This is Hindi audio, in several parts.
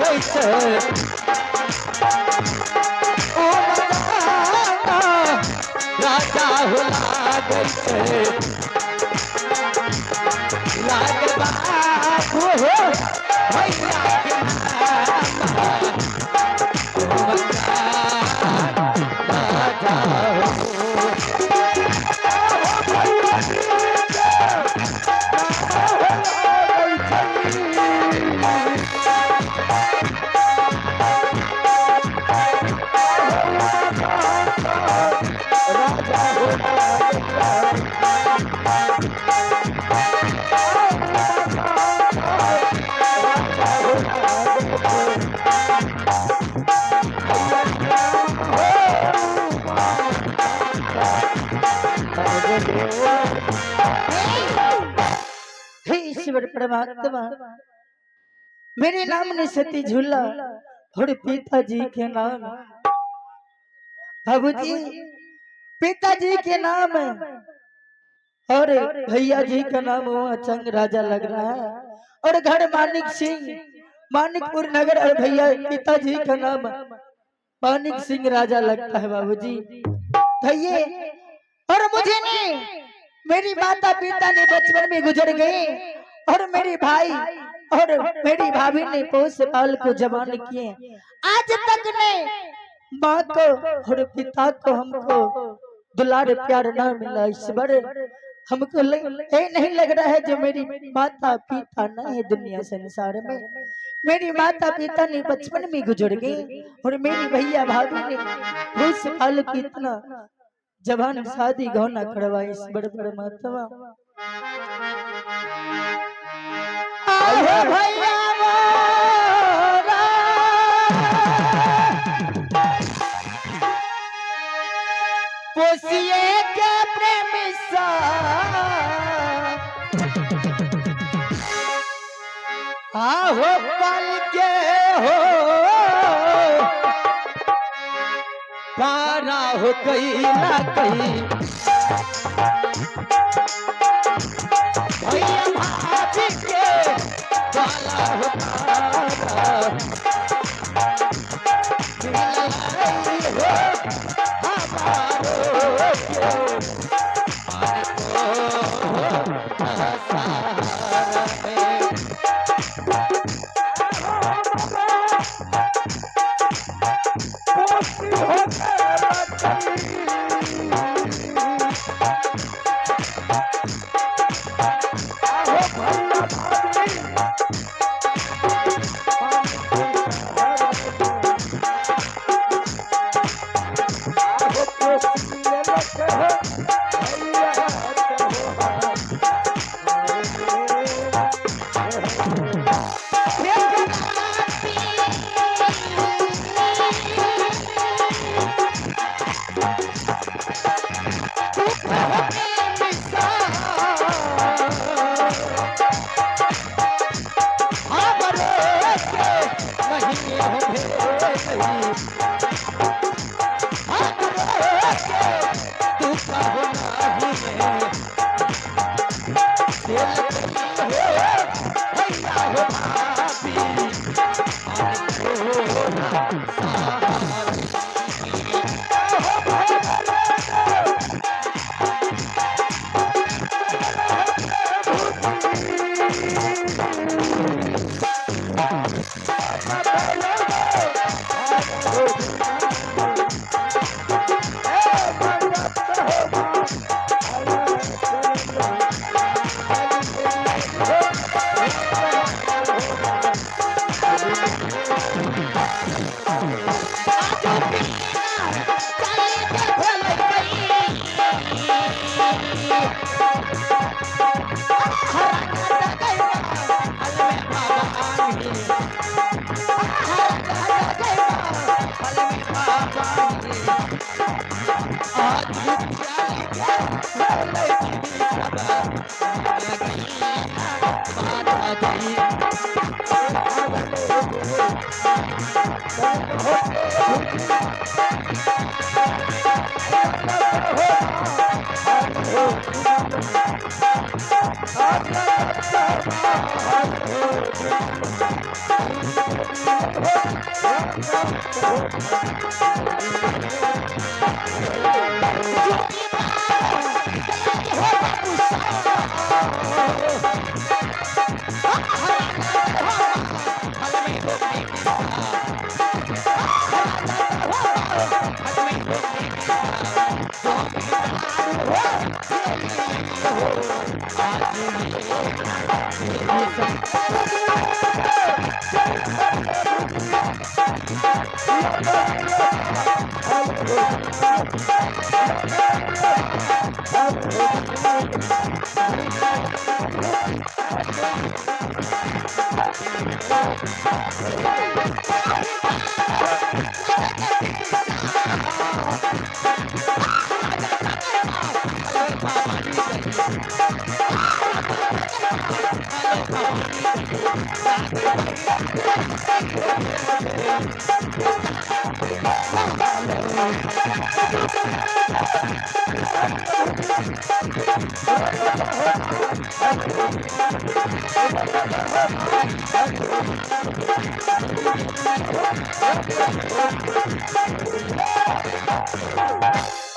गई छे ओ मदाना राजा हो लागई छे लागे बाबू हो भैया के नाम ओ मदाना राजा हो ईश्वर परमात्मा मेरे नाम ने सती झूला और पिताजी के नाम बाबूजी पिताजी के नाम और भैया जी का नाम वहाँ चंग राजा लग रहा है और घर मानिक सिंह मानिकपुर नगर और भैया पिताजी का नाम मानिक सिंह राजा लगता है बाबूजी भैया और मुझे नहीं मेरी माता पिता ने बचपन में गुजर गए और मेरे भाई और मेरी भाभी ने पोस पाल को जवान किए आज तक ने माँ को और पिता को हमको दुलार प्यार ना मिला ईश्वर हमको नहीं लग रहा है जो मेरी माता पिता नहीं है दुनिया संसार में मेरी माता पिता ने बचपन में गुजर गए और मेरी भैया भाभी ने पोस पाल की इतना जवान शादी गौना करवाई इस बड़े बड़े महत्वा भैया पोसिए के प्रेम सा हो पल के हो पारा हो कहीं ना कहीं भैया भाभी के बाला हो पारा दिलाई हो हमारो सहारा Oh,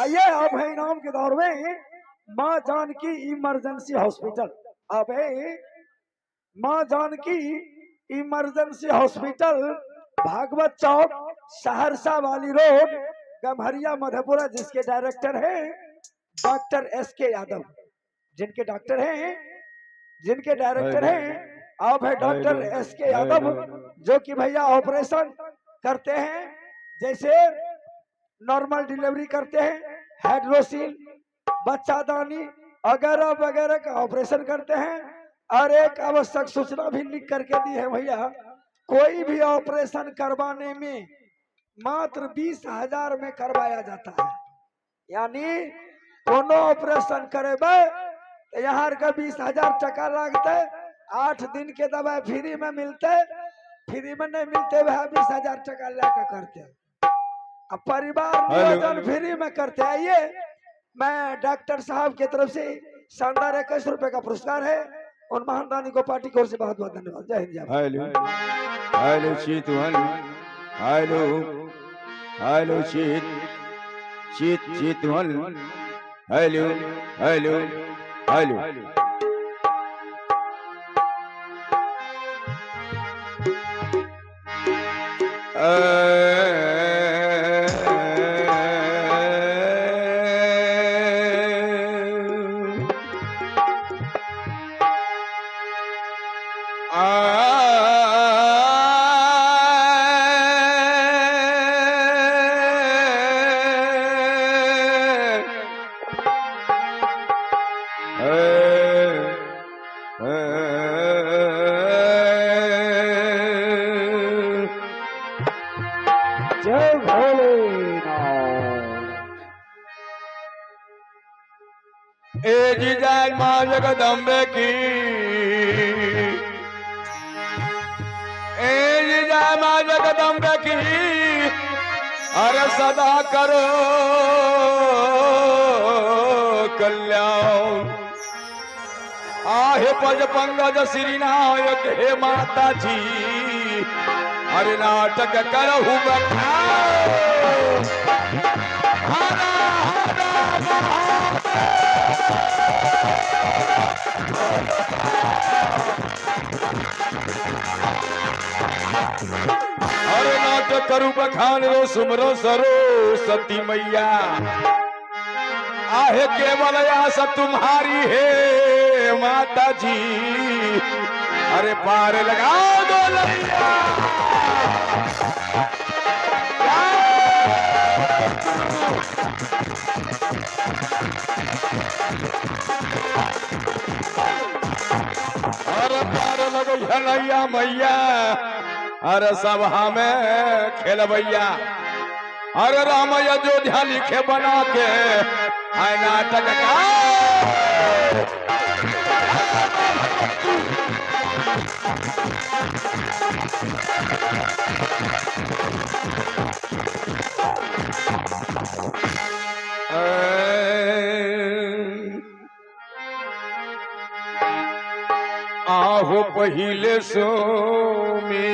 आइए अब है इनाम के दौर में माँ जानकी इमरजेंसी हॉस्पिटल। अब है माँ जानकी इमरजेंसी हॉस्पिटल, भागवत चौक, सहरसा वाली रोड, गम्हरिया, मधेपुरा, जिसके डायरेक्टर हैं डॉक्टर SK यादव। जिनके डायरेक्टर हैं आप है डॉक्टर SK यादव, जो कि भैया ऑपरेशन करते हैं, जैसे नॉर्मल डिलीवरी करते हैं, हाइड्रोसिल, बच्चादानी वगैरह वगैरह का ऑपरेशन करते हैं। और एक आवश्यक सूचना भी लिख करके दी है भैया, कोई भी ऑपरेशन करवाने में मात्र 20,000 में करवाया जाता है। यानी कोनो ऑपरेशन करेबे तो यहाँ का 20,000 टका लगते, 8 दिन के दवाई फ्री में मिलते, फ्री में नहीं मिलते वह 20,000 टका लेकर करते। अब परिवार नियोजन फ्री में करते। आइए, मैं डॉक्टर साहब की तरफ से शानदार 21 रुपए का पुरस्कार है, उन महानदानी को पार्टी की ओर से बहुत बहुत धन्यवाद। जय हिंद, जय भारत। हेलो हेलो शीत हेलो हेलो शीत हेलो हेलो हेलो जय भोलेनाथ। ए जी जय माँ जगदम्बे की, ए जी जय माँ जगदम्बे की, अरे सदा करो कल्याण। आहे पज पंकज श्री नायक हे माता जी, अरे नाटक करहु बखान। हरा हरा अरे नाटक करू बखान रो सुमरो सरो सती मैया। आहे केवल आस तुम्हारी है माता जी, अरे पार लगा दो लैया। अरे पार लगो झलैया मैया, अरे सभा में खेलबैया। अरे राम अयोध्या लिखे बना के आय नाटक का। हो पहिले सोमी